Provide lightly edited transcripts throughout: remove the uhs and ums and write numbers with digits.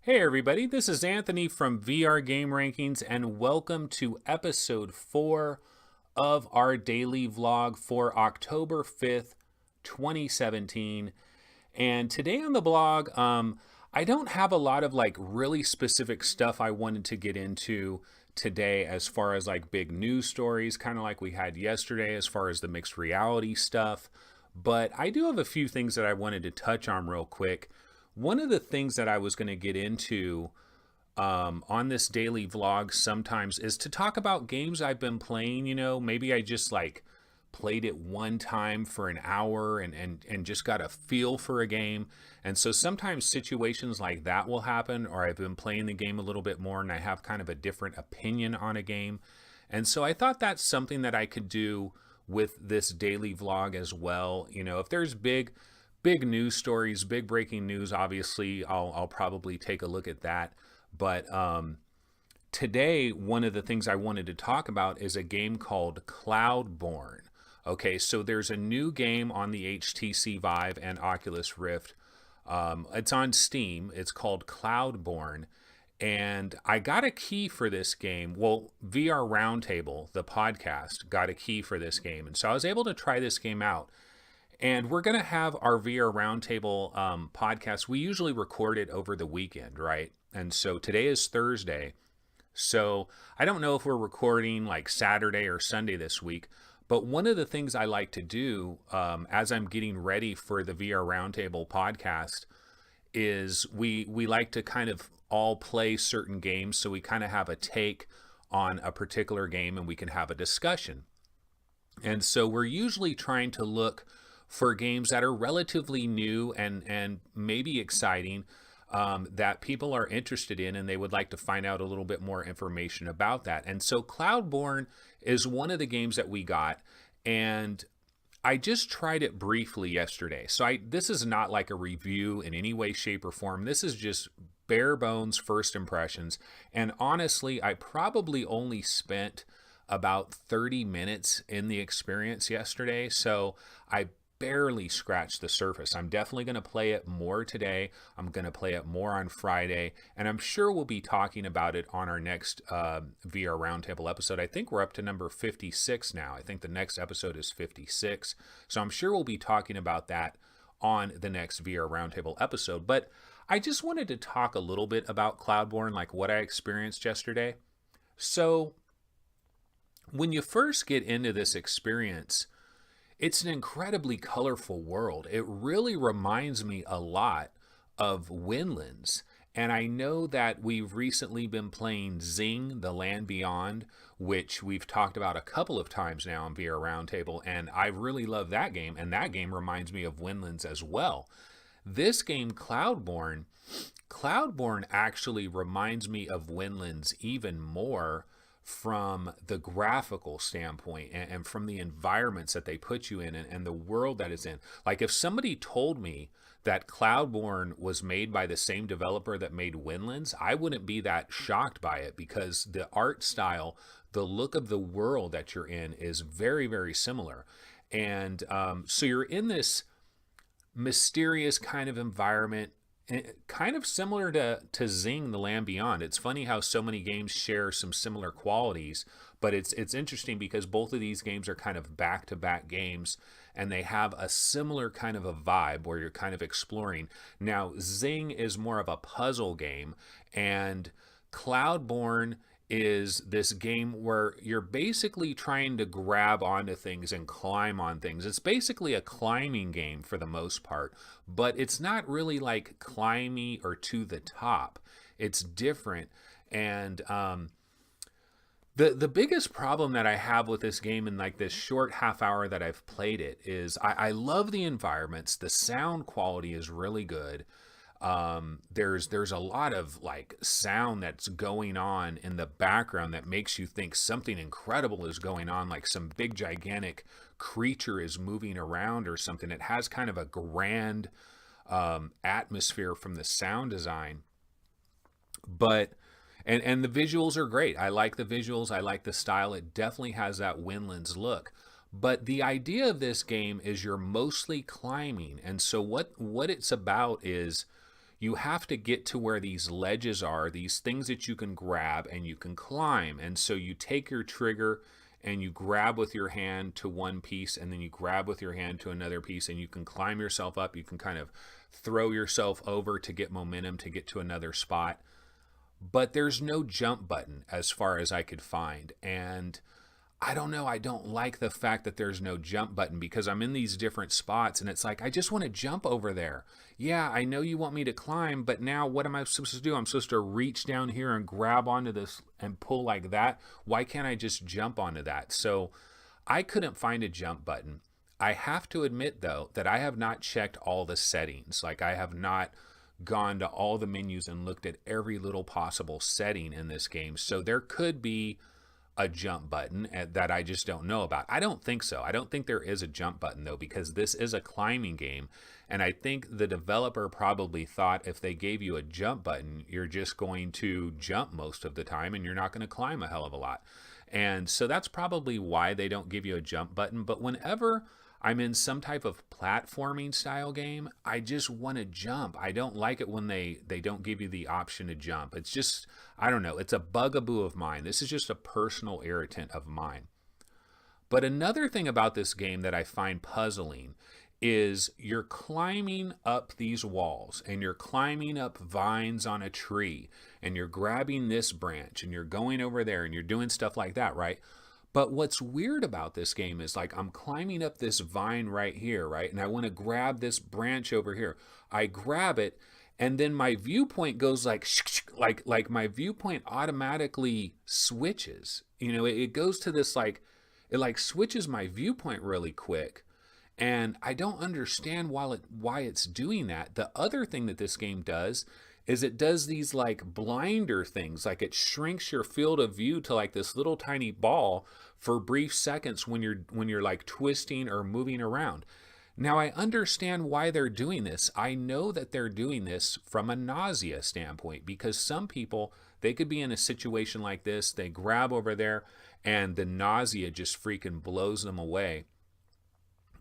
Hey everybody, this is Anthony from VR Game Rankings, and welcome to episode 4 of our daily vlog for October 5th, 2017. And today on the blog, I don't have a lot of really specific stuff I wanted to get into today as far as big news stories, kind of like we had yesterday as far as the mixed reality stuff. But I do have a few things that I wanted to touch on real quick. One of the things that I was going to get into on this daily vlog sometimes is to talk about games I've been playing. Maybe I just played it one time for an hour and just got a feel for a game. And so sometimes situations like that will happen, or I've been playing the game a little bit more and I have kind of a different opinion on a game. And so I thought that's something that I could do with this daily vlog as well. If there's big news stories, big breaking news, obviously I'll probably take a look at that. But today, one of the things I wanted to talk about is a game called Cloudborn. Okay, so there's a new game on the HTC Vive and Oculus Rift. It's on Steam. It's called Cloudborn. And I got a key for this game. Well, VR Roundtable, the podcast, got a key for this game. And so I was able to try this game out. And we're going to have our VR Roundtable podcast. We usually record it over the weekend, right? And so today is Thursday. So I don't know if we're recording Saturday or Sunday this week. But one of the things I like to do as I'm getting ready for the VR Roundtable podcast is we like to kind of all play certain games. So we kind of have a take on a particular game and we can have a discussion. And so we're usually trying to look for games that are relatively new and maybe exciting, that people are interested in and they would like to find out a little bit more information about that. And so Cloudborn is one of the games that we got, and I just tried it briefly yesterday. So this is not like a review in any way, shape, or form. This is just bare bones first impressions. And honestly, I probably only spent about 30 minutes in the experience yesterday. So I barely scratched the surface. I'm definitely going to play it more today. I'm going to play it more on Friday, and I'm sure we'll be talking about it on our next VR Roundtable episode. I think we're up to number 56 now. I think the next episode is 56. So I'm sure we'll be talking about that on the next VR Roundtable episode. But I just wanted to talk a little bit about Cloudborn, like what I experienced yesterday. So when you first get into this experience, it's an incredibly colorful world. It really reminds me a lot of Windlands. And I know that we've recently been playing Zing, The Land Beyond, which we've talked about a couple of times now on VR Roundtable, and I really love that game, and that game reminds me of Windlands as well. This game, Cloudborn actually reminds me of Windlands even more from the graphical standpoint and from the environments that they put you in and the world that is in. Like if somebody told me that Cloudborn was made by the same developer that made Windlands, I wouldn't be that shocked by it because the art style, the look of the world that you're in is very, very similar. And so you're in this mysterious kind of environment, kind of similar to Zing, The Land Beyond. It's funny how so many games share some similar qualities, but it's interesting because both of these games are kind of back-to-back games, and they have a similar kind of a vibe where you're kind of exploring. Now, Zing is more of a puzzle game, and Cloudborn is this game where you're basically trying to grab onto things and climb on things. It's basically a climbing game for the most part, but it's not really like climby or to the top. It's different. And the biggest problem that I have with this game in this short half hour that I've played it is I love the environments. The sound quality is really good. There's a lot of sound that's going on in the background that makes you think something incredible is going on, like some big gigantic creature is moving around or something. It has kind of a grand atmosphere from the sound design, but and the visuals are great. I like the visuals. I like the style. It definitely has that Windlands look. But the idea of this game is you're mostly climbing, and so what it's about is you have to get to where these ledges are, these things that you can grab and you can climb. And so you take your trigger and you grab with your hand to one piece, and then you grab with your hand to another piece, and you can climb yourself up. You can kind of throw yourself over to get momentum to get to another spot. But there's no jump button as far as I could find. And I don't know, I don't like the fact that there's no jump button, because I'm in these different spots and it's like, I just want to jump over there. Yeah, I know you want me to climb, but now what am I supposed to do? I'm supposed to reach down here and grab onto this and pull like that. Why can't I just jump onto that? So I couldn't find a jump button. I have to admit, though, that I have not checked all the settings. Like, I have not gone to all the menus and looked at every little possible setting in this game. So there could be a jump button that I just don't know about. I don't think so. I don't think there is a jump button, though, because this is a climbing game. And I think the developer probably thought if they gave you a jump button, you're just going to jump most of the time and you're not going to climb a hell of a lot. And so that's probably why they don't give you a jump button. But whenever I'm in some type of platforming style game, I just want to jump. I don't like it when they don't give you the option to jump. It's just, I don't know, it's a bugaboo of mine. This is just a personal irritant of mine. But another thing about this game that I find puzzling is you're climbing up these walls and you're climbing up vines on a tree and you're grabbing this branch and you're going over there and you're doing stuff like that, right? But what's weird about this game is, like, I'm climbing up this vine right here, right? And I want to grab this branch over here. I grab it, and then my viewpoint goes like my viewpoint automatically switches. You know, it goes to this, like, it like switches my viewpoint really quick. And I don't understand why it's doing that. The other thing that this game does is it does these like blinder things. Like, it shrinks your field of view to like this little tiny ball for brief seconds when you're like twisting or moving around. Now, I understand why they're doing this. I know that they're doing this from a nausea standpoint, because some people, they could be in a situation like this, they grab over there and the nausea just freaking blows them away.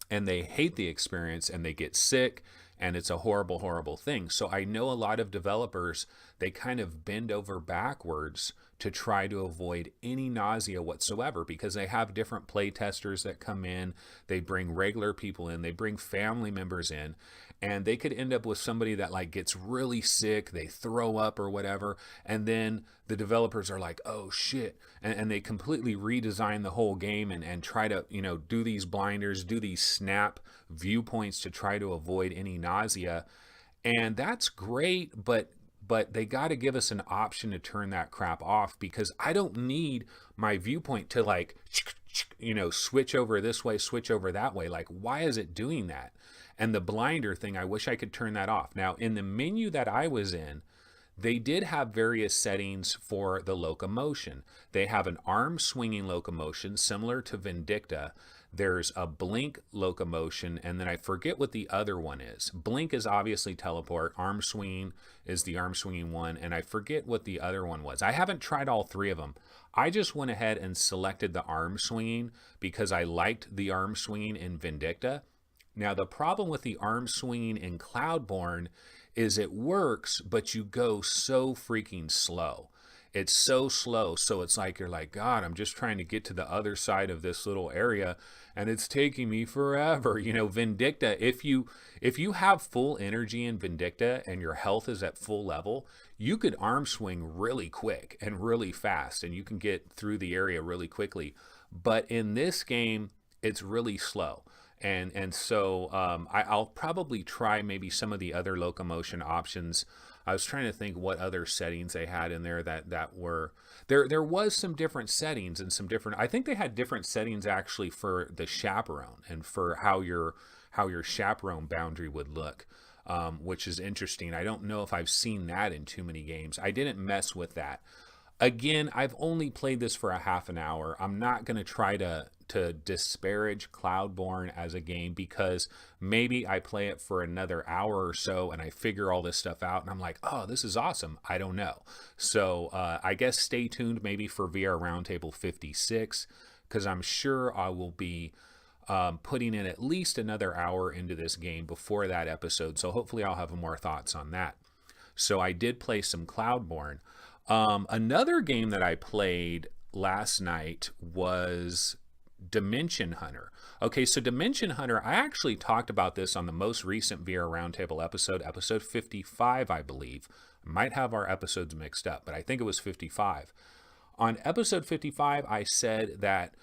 And they hate the experience and they get sick, and it's a horrible, horrible thing. So I know a lot of developers, they kind of bend over backwards to try to avoid any nausea whatsoever, because they have different play testers that come in, they bring regular people in, they bring family members in, and they could end up with somebody that like gets really sick, they throw up or whatever, and then the developers are like, oh shit, and they completely redesign the whole game and try to, you know, do these blinders, do these snap viewpoints to try to avoid any nausea. And that's great, but they got to give us an option to turn that crap off, because I don't need my viewpoint to like, you know, switch over this way, switch over that way. Like, why is it doing that? And the blinder thing, I wish I could turn that off. Now, in the menu that I was in, they did have various settings for the locomotion. They have an arm swinging locomotion similar to Vindicta. There's a blink locomotion, and then I forget what the other one is. Blink is obviously teleport. Arm swinging is the arm swinging one, and I forget what the other one was. I haven't tried all three of them. I just went ahead and selected the arm swinging because I liked the arm swinging in Vindicta. Now, the problem with the arm swinging in Cloudborn is it works, but you go so freaking slow. It's so slow, so it's like you're like, God, I'm just trying to get to the other side of this little area, and it's taking me forever. You know, Vindicta, if you have full energy in Vindicta and your health is at full level, you could arm swing really quick and really fast, and you can get through the area really quickly. But in this game, it's really slow. And so I'll probably try maybe some of the other locomotion options. I was trying to think what other settings they had in there that were there. There was some different settings and some different. I think they had different settings actually for the chaperone and for how your chaperone boundary would look, which is interesting. I don't know if I've seen that in too many games. I didn't mess with that. Again, I've only played this for a half an hour. I'm not going to try to disparage Cloudborn as a game, because maybe I play it for another hour or so and I figure all this stuff out and I'm like, oh, this is awesome. I don't know. So I guess stay tuned maybe for VR Roundtable 56, because I'm sure I will be putting in at least another hour into this game before that episode. So hopefully I'll have more thoughts on that. So I did play some Cloudborn. Another game that I played last night was Dimension Hunter. Okay, so Dimension Hunter, I actually talked about this on the most recent VR Roundtable episode, episode 55, I believe. I might have our episodes mixed up, but I think it was 55. On episode 55, I said that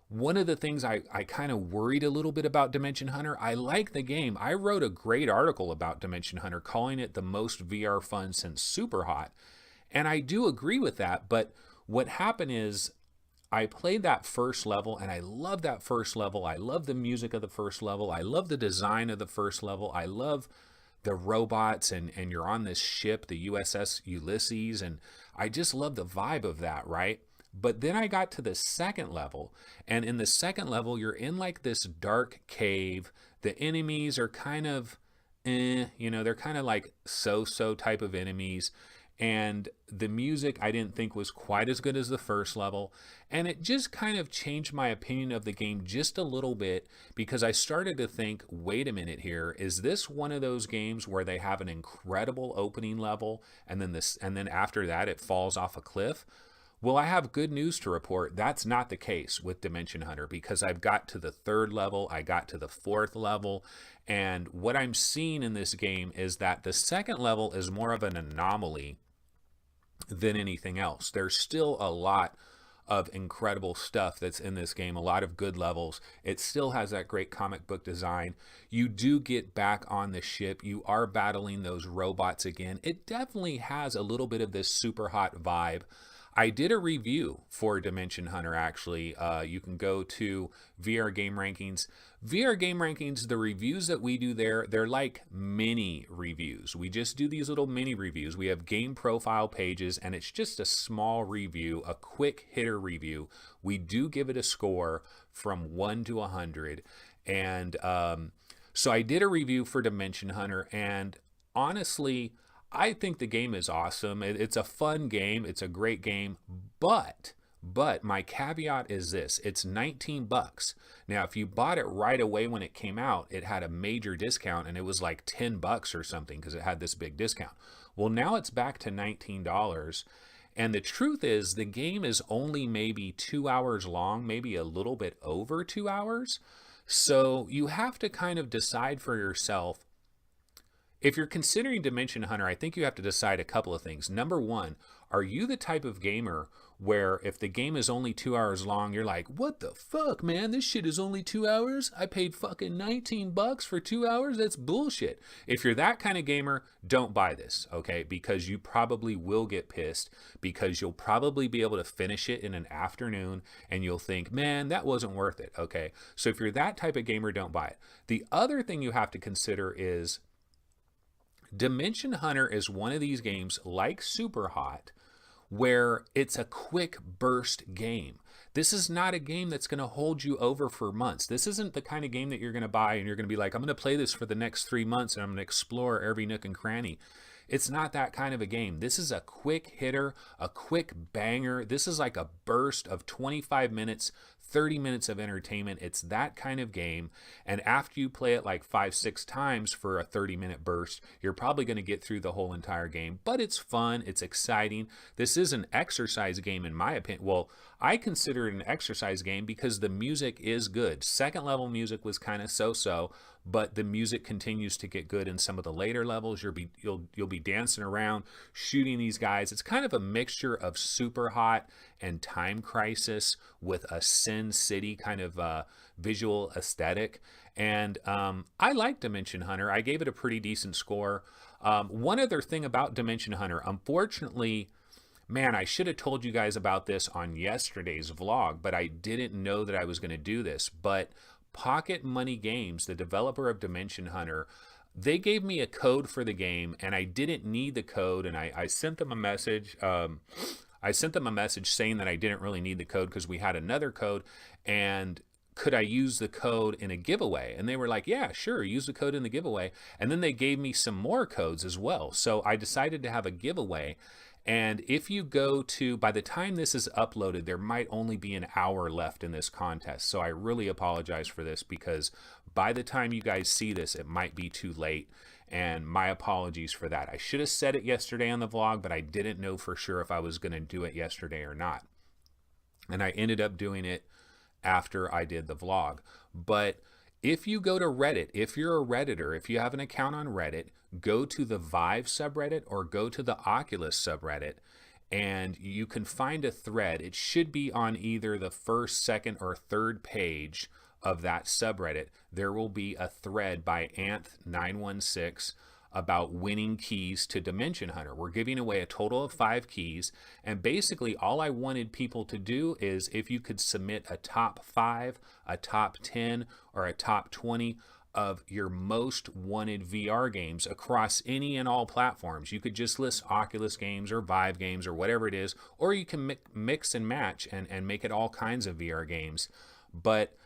one of the things I kind of worried a little bit about Dimension Hunter, I like the game. I wrote a great article about Dimension Hunter, calling it the most VR fun since Superhot. And I do agree with that, but what happened is I played that first level, and I love that first level. I love the music of the first level. I love the design of the first level. I love the robots, and you're on this ship, the USS Ulysses, and I just love the vibe of that, right? But then I got to the second level, and in the second level, you're in like this dark cave. The enemies are kind of, they're kind of like so-so type of enemies. And the music I didn't think was quite as good as the first level. And it just kind of changed my opinion of the game just a little bit, because I started to think, wait a minute here, is this one of those games where they have an incredible opening level and then after that it falls off a cliff? Well, I have good news to report. That's not the case with Dimension Hunter, because I've got to the third level, I got to the fourth level, and what I'm seeing in this game is that the second level is more of an anomaly than anything else. There's still a lot of incredible stuff that's in this game, a lot of good levels. It still has that great comic book design. You do get back on the ship. You are battling those robots again. It definitely has a little bit of this super hot vibe. I did a review for Dimension Hunter, actually. You can go to VR Game Rankings. VR Game Rankings, the reviews that we do there, they're like mini reviews. We just do these little mini reviews. We have game profile pages, and it's just a small review, a quick hitter review. We do give it a score from 1 to 100. And so I did a review for Dimension Hunter, and honestly, I think the game is awesome. It's a fun game. It's a great game. But my caveat is this. It's $19. Now, if you bought it right away when it came out, it had a major discount, and it was like $10 or something because it had this big discount. Well, now it's back to $19. And the truth is, the game is only maybe 2 hours long, maybe a little bit over 2 hours. So you have to kind of decide for yourself. If you're considering Dimension Hunter, I think you have to decide a couple of things. Number one, are you the type of gamer where if the game is only 2 hours long, you're like, what the fuck, man? This shit is only 2 hours? I paid fucking $19 for 2 hours? That's bullshit. If you're that kind of gamer, don't buy this, okay? Because you probably will get pissed, because you'll probably be able to finish it in an afternoon and you'll think, man, that wasn't worth it, okay? So if you're that type of gamer, don't buy it. The other thing you have to consider is Dimension Hunter is one of these games like Superhot where it's a quick burst game. This is not a game that's going to hold you over for months. This isn't the kind of game that you're going to buy and you're going to be like, I'm going to play this for the next 3 months and I'm going to explore every nook and cranny. It's not that kind of a game. This is a quick hitter, a quick banger. This is like a burst of 25 minutes, 30 minutes of entertainment. It's that kind of game. And after you play it like 5-6 times for a 30-minute burst, you're probably going to get through the whole entire game. But it's fun. It's exciting. This is an exercise game in my opinion. Well, I consider it an exercise game because the music is good. Second level music was kind of so-so, but the music continues to get good in some of the later levels. You'll be dancing around, shooting these guys. It's kind of a mixture of Superhot and Time Crisis with a Sin City kind of visual aesthetic. And I like Dimension Hunter. I gave it a pretty decent score. One other thing about Dimension Hunter, unfortunately, man, I should have told you guys about this on yesterday's vlog, but I didn't know that I was going to do this. But Pocket Money Games, the developer of Dimension Hunter, they gave me a code for the game, and I didn't need the code, and I sent them a message. I sent them a message saying that I didn't really need the code because we had another code, and could I use the code in a giveaway? And they were like, yeah, sure, use the code in the giveaway. And then they gave me some more codes as well. So I decided to have a giveaway. And if you go to, by the time this is uploaded, there might only be an hour left in this contest. So I really apologize for this because by the time you guys see this, it might be too late. And my apologies for that. I should have said it yesterday on the vlog, but I didn't know for sure if I was going to do it yesterday or not. And I ended up doing it after I did the vlog. But if you go to Reddit, if you're a Redditor, if you have an account on Reddit, go to the Vive subreddit or go to the Oculus subreddit, and you can find a thread. It should be on either the first, second, or third page of that subreddit. There will be a thread by Anth916 about winning keys to Dimension Hunter. We're giving away a total of 5 keys, and basically all I wanted people to do is if you could submit a top 5, a top 10, or a top 20 of your most wanted VR games across any and all platforms. You could just list Oculus games or Vive games or whatever it is, or you can mix and match and make it all kinds of VR games. But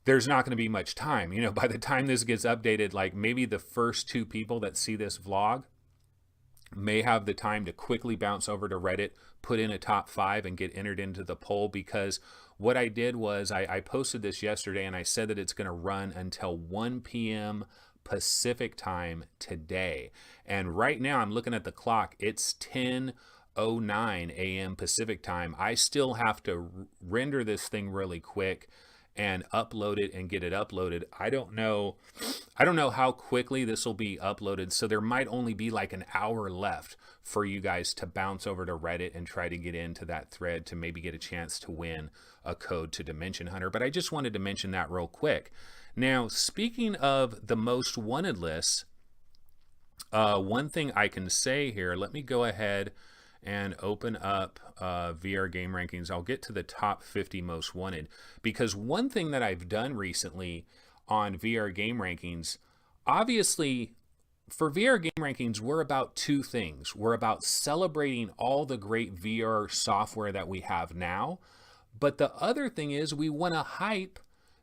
there's not going to be much time. You know, by the time this gets updated, like maybe the first 2 people that see this vlog may have the time to quickly bounce over to Reddit, put in a top 5 and get entered into the poll, because what I did was I posted this yesterday and I said that it's going to run until 1 p.m. Pacific time today. And right now I'm looking at the clock. It's 10:09 a.m. Pacific time. I still have to render this thing really quick and upload it and get it uploaded. I don't know how quickly this will be uploaded, so there might only be like an hour left for you guys to bounce over to Reddit and try to get into that thread to maybe get a chance to win a code to Dimension Hunter. But I just wanted to mention that real quick. Now, speaking of the most wanted lists, one thing I can say here, let me go ahead and open up VR Game Rankings. I'll get to the top 50 most wanted, because one thing that I've done recently on VR Game Rankings, obviously for VR Game Rankings, we're about 2 things. We're about celebrating all the great VR software that we have now, but the other thing is we want to hype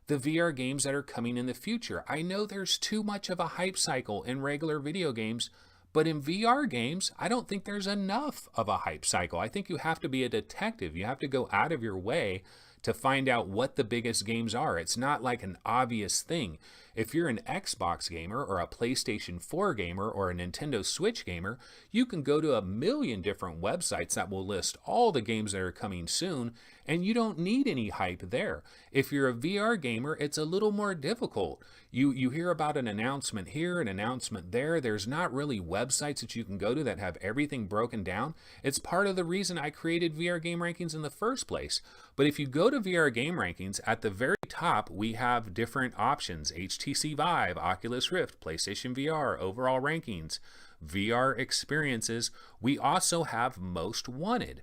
the VR games that are coming in the future. I know there's too much of a hype cycle in regular video games, but in VR games, I don't think there's enough of a hype cycle. I think you have to be a detective. You have to go out of your way to find out what the biggest games are. It's not like an obvious thing. If you're an Xbox gamer or a PlayStation 4 gamer or a Nintendo Switch gamer, you can go to a million different websites that will list all the games that are coming soon, and you don't need any hype there. If you're a VR gamer, it's a little more difficult. You hear about an announcement here, an announcement there. There's not really websites that you can go to that have everything broken down. It's part of the reason I created VR Game Rankings in the first place. But if you go to VR Game Rankings, at the very top, we have different options: HTC Vive, Oculus Rift, PlayStation VR, overall rankings, VR experiences. We also have most wanted.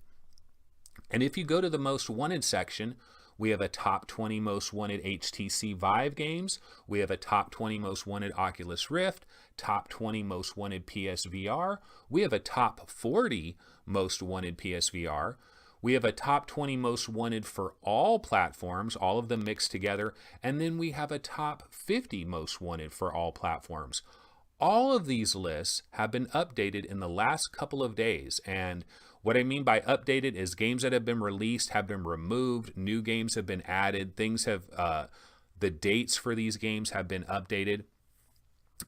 And if you go to the most wanted section, we have a top 20 most wanted HTC Vive games. We have a top 20 most wanted Oculus Rift, top 20 most wanted PSVR. We have a top 40 most wanted PSVR. We have a top 20 most wanted for all platforms, all of them mixed together. And then we have a top 50 most wanted for all platforms. All of these lists have been updated in the last couple of days. And what I mean by updated is games that have been released have been removed, new games have been added, the dates for these games have been updated.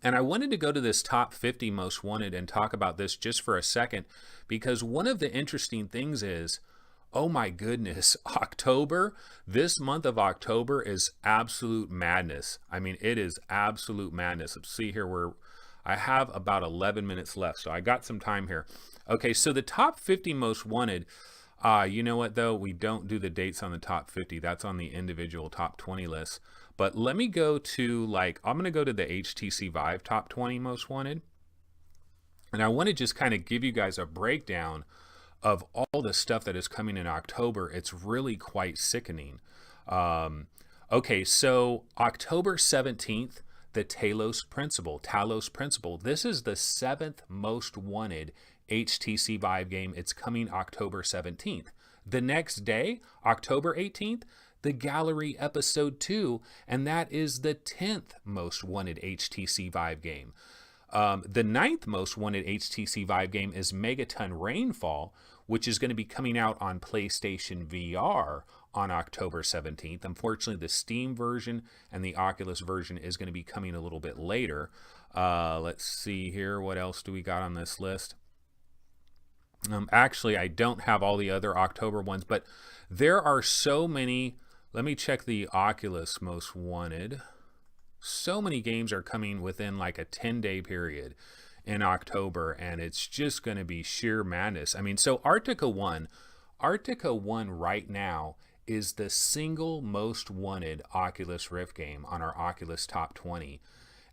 And I wanted to go to this top 50 most wanted and talk about this just for a second, because one of the interesting things is, oh my goodness, October, this month of October is absolute madness. I mean, it is absolute madness. Let's see here, I have about 11 minutes left, so I got some time here. Okay, so the top 50 most wanted, you know what though? We don't do the dates on the top 50. That's on the individual top 20 lists. But let me go to I'm going to go to the HTC Vive top 20 most wanted. And I want to just kind of give you guys a breakdown of all the stuff that is coming in October. It's really quite sickening. Okay, so October 17th, the Talos Principle. This is the 7th most wanted HTC Vive game. It's coming October 17th. The next day, October 18th, the Gallery Episode 2, and that is the 10th most wanted HTC Vive game. The 9th most wanted HTC Vive game is Megaton Rainfall, which is going to be coming out on PlayStation VR on October 17th. Unfortunately, the Steam version and the Oculus version is going to be coming a little bit later. Let's see here. What else do we got on this list? Actually, I don't have all the other October ones, but there are so many. Let me check the Oculus Most Wanted. So many games are coming within like a 10-day period in October, and it's just going to be sheer madness. I mean, so Arctica 1 right now is the single most wanted Oculus Rift game on our Oculus Top 20.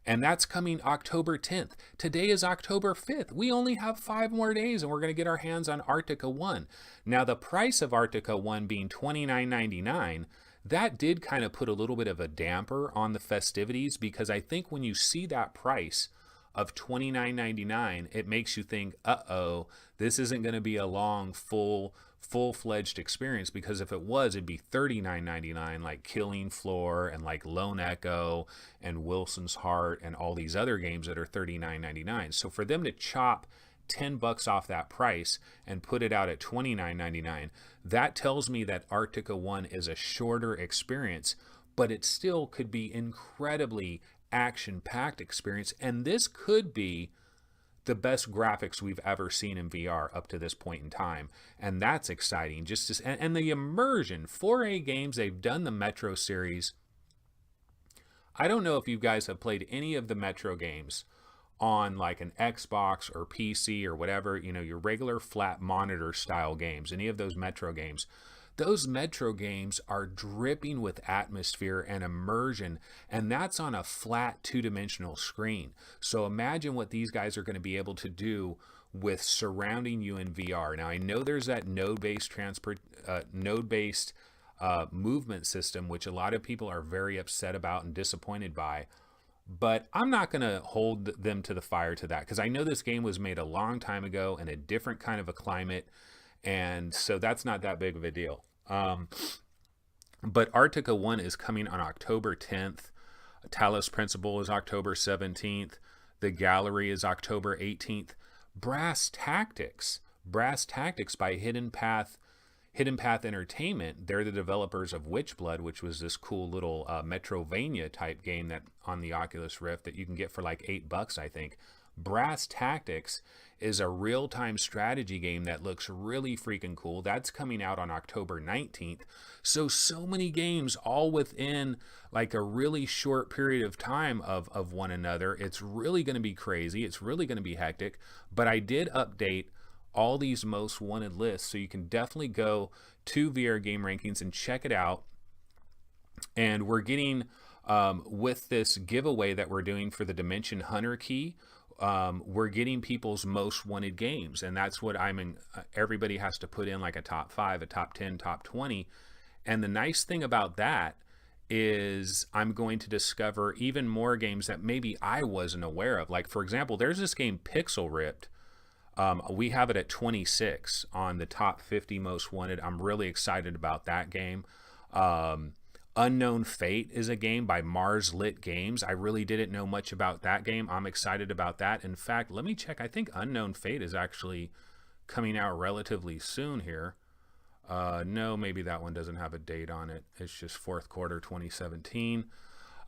And that's coming October 10th. Today is October 5th. We only have 5 more days and we're going to get our hands on Arctica 1. Now, the price of Arctica 1 being $29.99, that did kind of put a little bit of a damper on the festivities, because I think when you see that price of $29.99, it makes you think, uh-oh, this isn't going to be a long, full-fledged experience, because if it was, it'd be $39.99, like Killing Floor and like Lone Echo and Wilson's Heart and all these other games that are $39.99. So for them to chop $10 off that price and put it out at $29.99, that tells me that Arctica 1 is a shorter experience, but it still could be incredibly action-packed experience, and this could be the best graphics we've ever seen in VR up to this point in time, and that's exciting. And the immersion. 4A Games, they've done the Metro series. I don't know if you guys have played any of the Metro games on like an Xbox or PC or whatever, your regular flat monitor style games, any of those Metro games. Those Metro games are dripping with atmosphere and immersion, and that's on a flat 2-dimensional screen. So imagine what these guys are going to be able to do with surrounding you in VR. Now, I know there's that node-based movement system, which a lot of people are very upset about and disappointed by. But I'm not going to hold them to the fire to that, because I know this game was made a long time ago in a different kind of a climate, and so that's not that big of a deal. But Arctica 1 is coming on October 10th. Talos Principle is October 17th. The Gallery is October 18th. Brass Tactics by Hidden Path Entertainment. They're the developers of Witchblood, which was this cool little Metrovania type game that on the Oculus Rift that you can get for like $8, I think. Brass Tactics is a real-time strategy game that looks really freaking cool. That's coming out on October 19th. So many games all within like a really short period of time of one another. It's really going to be crazy. It's really going to be hectic. But I did update all these most wanted lists, so you can definitely go to VR Game Rankings and check it out. And we're getting with this giveaway that we're doing for the Dimension Hunter key, we're getting people's most wanted games, and that's what everybody has to put in like a top 5, a top 10, top 20. And the nice thing about that is I'm going to discover even more games that maybe I wasn't aware of. Like, for example, there's this game Pixel Ripped. We have it at 26 on the top 50 most wanted. I'm really excited about that game. Unknown Fate is a game by Mars Lit Games. I really didn't know much about that game. I'm excited about that. In fact, let me check. I think Unknown Fate is actually coming out relatively soon here. No, maybe that one doesn't have a date on it. It's just fourth quarter 2017.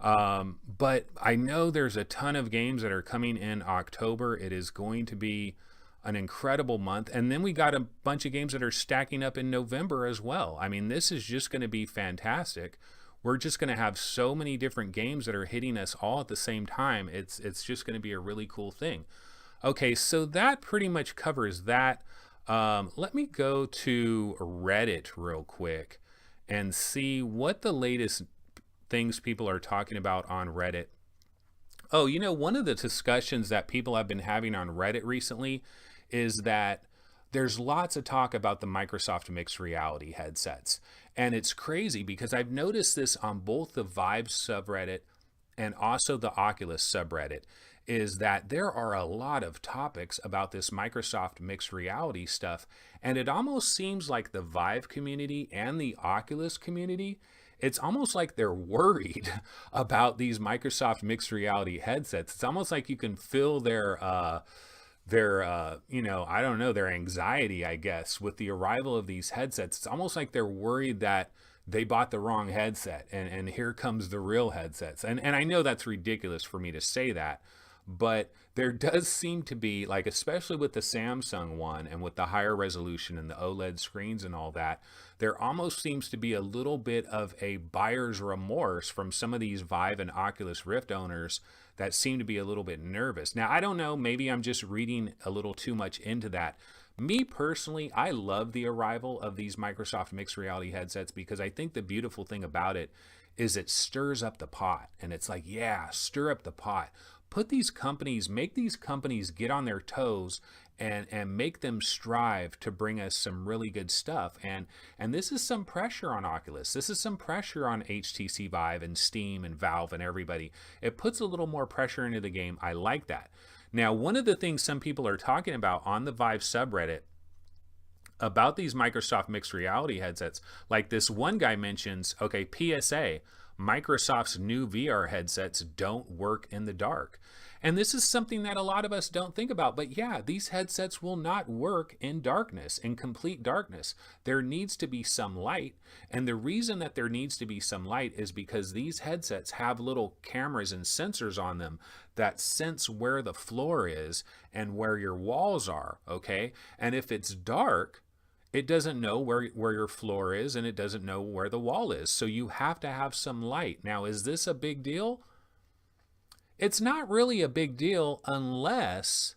But I know there's a ton of games that are coming in October. It is going to be an incredible month. And then we got a bunch of games that are stacking up in November as well. I mean, this is just going to be fantastic. We're just going to have so many different games that are hitting us all at the same time. It's just going to be a really cool thing. Okay, so that pretty much covers that. Let me go to Reddit real quick and see what the latest things people are talking about on Reddit. Oh, one of the discussions that people have been having on Reddit recently is that there's lots of talk about the Microsoft mixed reality headsets. And it's crazy because I've noticed this on both the Vive subreddit and also the Oculus subreddit, is that there are a lot of topics about this Microsoft mixed reality stuff. And it almost seems like the Vive community and the Oculus community, it's almost like they're worried about these Microsoft mixed reality headsets. It's almost like you can feel their I don't know, their anxiety, I guess, with the arrival of these headsets. It's almost like they're worried that they bought the wrong headset and here comes the real headsets. And I know that's ridiculous for me to say that, But there does seem to be, like, especially with the Samsung one and with the higher resolution and the OLED screens and all that, there almost seems to be a little bit of a buyer's remorse from some of these Vive and Oculus Rift owners that seem to be a little bit nervous. Now, I don't know, maybe I'm just reading a little too much into that. Me personally, I love the arrival of these Microsoft mixed reality headsets because I think the beautiful thing about it is it stirs up the pot. And it's like, yeah, stir up the pot. Put these companies, make these companies get on their toes and make them strive to bring us some really good stuff. And this is some pressure on Oculus. This is some pressure on HTC Vive and Steam and Valve and everybody. It puts a little more pressure into the game. I like that. Now, one of the things some people are talking about on the Vive subreddit about these Microsoft mixed reality headsets, like this one guy mentions, okay, PSA, Microsoft's new VR headsets don't work in the dark. And this is something that a lot of us don't think about. But yeah, these headsets will not work in darkness, in complete darkness. There needs to be some light. And the reason that there needs to be some light is because these headsets have little cameras and sensors on them that sense where the floor is and where your walls are, okay? And if it's dark, it doesn't know where your floor is, and it doesn't know where the wall is. So you have to have some light. Now, is this a big deal? It's not really a big deal unless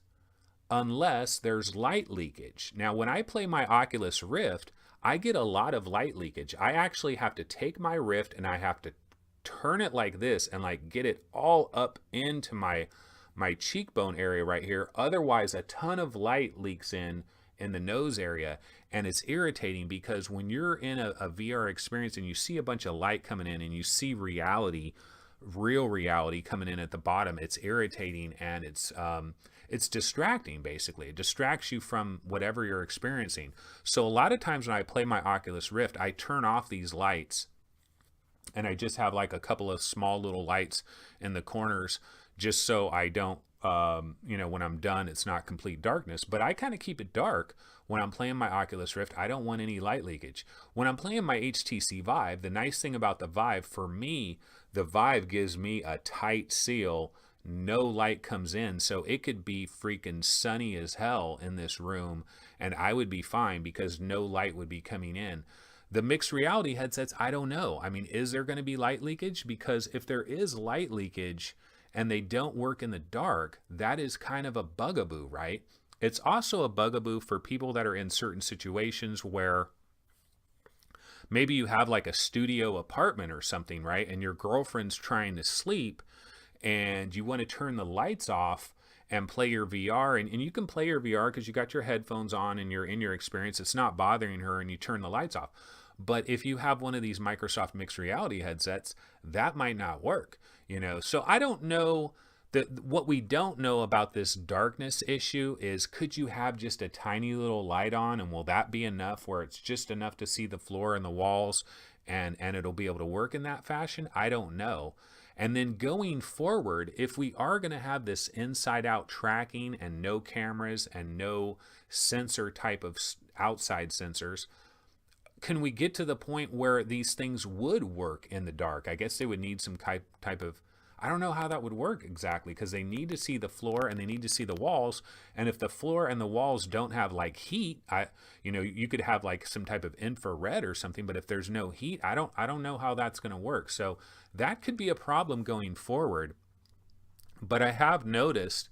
there's light leakage. Now, when I play my Oculus Rift, I get a lot of light leakage. I actually have to take my Rift and I have to turn it like this and like get it all up into my cheekbone area right here. Otherwise, a ton of light leaks in the nose area, and it's irritating because when you're in a VR experience and you see a bunch of light coming in and you see reality, real reality coming in at the bottom, it's irritating and it's distracting. Basically, it distracts you from whatever you're experiencing. So a lot of times when I play my Oculus Rift, I turn off these lights and I just have like a couple of small little lights in the corners just so I don't when I'm done, it's not complete darkness. But I kind of keep it dark when I'm playing my Oculus Rift. I don't want any light leakage. When I'm playing my HTC Vive, the nice thing about the Vive, for me, the Vive gives me a tight seal. No light comes in, so it could be freaking sunny as hell in this room, and I would be fine because no light would be coming in. The mixed reality headsets, I don't know. I mean, is there going to be light leakage? Because if there is light leakage and they don't work in the dark, that is kind of a bugaboo, right? It's also a bugaboo for people that are in certain situations where maybe you have like a studio apartment or something, right? And your girlfriend's trying to sleep and you want to turn the lights off and play your VR. And you can play your VR because you got your headphones on and you're in your experience. It's not bothering her and you turn the lights off. But if you have one of these Microsoft mixed reality headsets, that might not work, So I don't know. What we don't know about this darkness issue is, could you have just a tiny little light on, and will that be enough where it's just enough to see the floor and the walls and it'll be able to work in that fashion? I don't know. And then going forward, if we are going to have this inside out tracking and no cameras and no sensor type of outside sensors, can we get to the point where these things would work in the dark? I guess they would need some type of, I don't know how that would work exactly, because they need to see the floor and they need to see the walls. And if the floor and the walls don't have like heat, you could have like some type of infrared or something, but if there's no heat, I don't know how that's going to work. So that could be a problem going forward. But I have noticed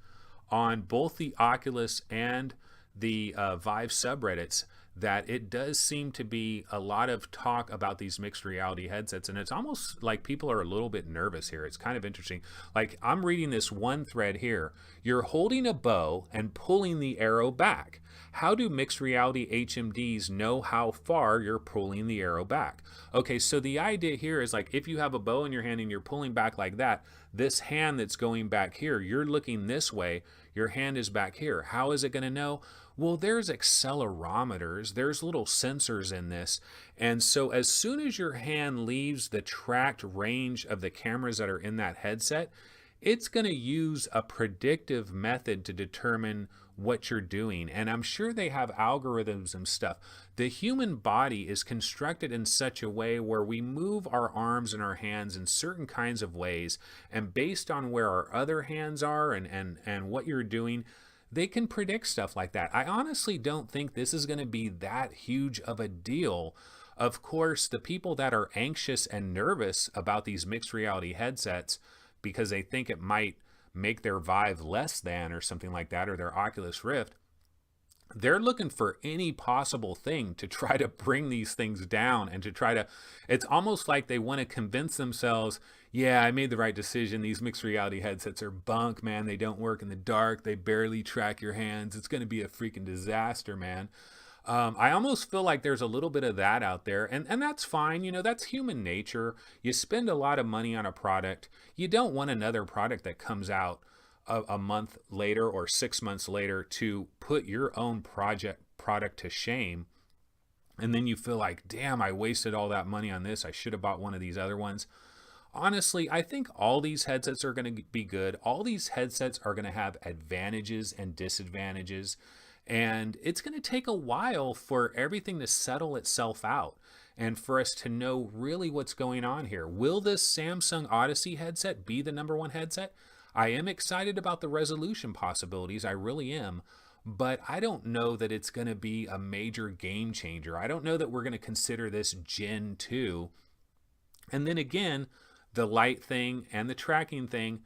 on both the Oculus and the Vive subreddits that it does seem to be a lot of talk about these mixed reality headsets, and it's almost like people are a little bit nervous here. It's kind of interesting. Like, I'm reading this one thread here. You're holding a bow and pulling the arrow back. How do mixed reality HMDs know how far you're pulling the arrow back? Okay, so the idea here is like, if you have a bow in your hand and you're pulling back like that, this hand that's going back here, you're looking this way, your hand is back here. How is it going to know? Well, there's accelerometers, there's little sensors in this. And so as soon as your hand leaves the tracked range of the cameras that are in that headset, it's going to use a predictive method to determine what you're doing. And I'm sure they have algorithms and stuff. The human body is constructed in such a way where we move our arms and our hands in certain kinds of ways, and based on where our other hands are and what you're doing, they can predict stuff like that. I honestly don't think this is going to be that huge of a deal. Of course, the people that are anxious and nervous about these mixed reality headsets because they think it might make their Vive less than or something like that, or their Oculus Rift, they're looking for any possible thing to try to bring these things down and to try to, it's almost like they want to convince themselves, yeah, I made the right decision. These mixed reality headsets are bunk, man. They don't work in the dark. They barely track your hands. It's going to be a freaking disaster, man. I almost feel like there's a little bit of that out there, and that's fine. You know, that's human nature. You spend a lot of money on a product. You don't want another product that comes out a month later or 6 months later to put your own product to shame. And then you feel like, damn, I wasted all that money on this. I should have bought one of these other ones. Honestly, I think all these headsets are going to be good. All these headsets are going to have advantages and disadvantages. And it's going to take a while for everything to settle itself out and for us to know really what's going on here. Will this Samsung Odyssey headset be the #1 headset? I am excited about the resolution possibilities. I really am. But I don't know that it's going to be a major game changer. I don't know that we're going to consider this Gen 2. And then again, the light thing and the tracking thing,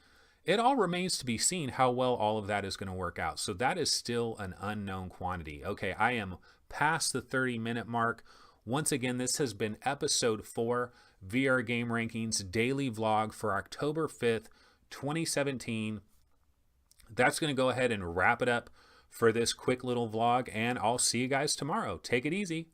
it all remains to be seen how well all of that is going to work out. So that is still an unknown quantity. Okay, I am past the 30-minute mark. Once again, this has been episode 4, VR Game Rankings daily vlog for October 5th, 2017. That's going to go ahead and wrap it up for this quick little vlog, and I'll see you guys tomorrow. Take it easy.